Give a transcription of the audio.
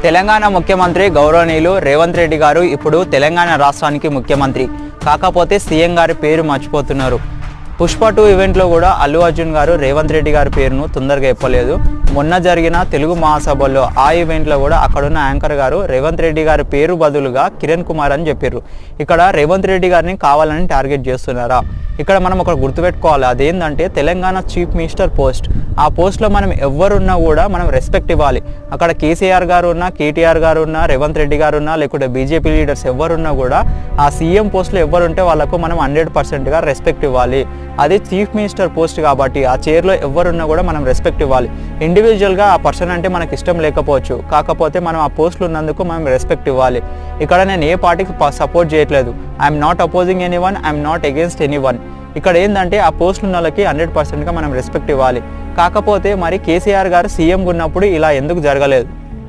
తెలంగాణ ముఖ్యమంత్రి గౌరవనీయులు రేవంత్ రెడ్డి గారు ఇప్పుడు తెలంగాణ రాష్ట్రానికి ముఖ్యమంత్రి. కాకపోతే సీఎం గారి పేరు మర్చిపోతున్నారు. పుష్ప 2 ఈవెంట్లో కూడా అల్లు అర్జున్ గారు రేవంత్ రెడ్డి గారి పేరును తొందరగా చెప్పలేదు. మొన్న జరిగిన తెలుగు మహాసభలో ఆ ఈవెంట్లో కూడా అక్కడున్న యాంకర్ గారు రేవంత్ రెడ్డి గారి పేరు బదులుగా కిరణ్ కుమార్ అని చెప్పారు. ఇక్కడ రేవంత్ రెడ్డి గారిని కావాలని టార్గెట్ చేస్తున్నారా? ఇక్కడ మనం ఒకటి గుర్తుపెట్టుకోవాలి, అదేంటంటే తెలంగాణ చీఫ్ మినిస్టర్ పోస్ట్. ఆ పోస్ట్లో మనం ఎవరున్నా కూడా మనం రెస్పెక్ట్ ఇవ్వాలి. అక్కడ కేసీఆర్ గారు ఉన్నా, కేటీఆర్ గారు ఉన్నా, రేవంత్ రెడ్డి గారు ఉన్నా, లేకుంటే బీజేపీ లీడర్స్ ఎవరున్నా కూడా ఆ సీఎం పోస్ట్లో ఎవరుంటే వాళ్ళకు మనం 100%గా రెస్పెక్ట్ ఇవ్వాలి. అది చీఫ్ మినిస్టర్ పోస్ట్ కాబట్టి ఆ చైర్లో ఎవరున్నా కూడా మనం రెస్పెక్ట్ ఇవ్వాలి. ఇండివిజువల్గా ఆ పర్సన్ అంటే మనకు ఇష్టం లేకపోవచ్చు, కాకపోతే మనం ఆ పోస్టులు ఉన్నందుకు మనం రెస్పెక్ట్ ఇవ్వాలి. ఇక్కడ నేను ఏ పార్టీకి సపోర్ట్ చేయట్లేదు. I'm not opposing anyone, I'm not against anyone. ఇక్కడ ఏంటంటే ఆ పోస్టులు ఉన్న వాళ్ళకి 100%గా మనం రెస్పెక్ట్ ఇవ్వాలి. కాకపోతే మరి కేసీఆర్ గారు సీఎంగా ఉన్నప్పుడు ఇలా ఎందుకు జరగలేదు?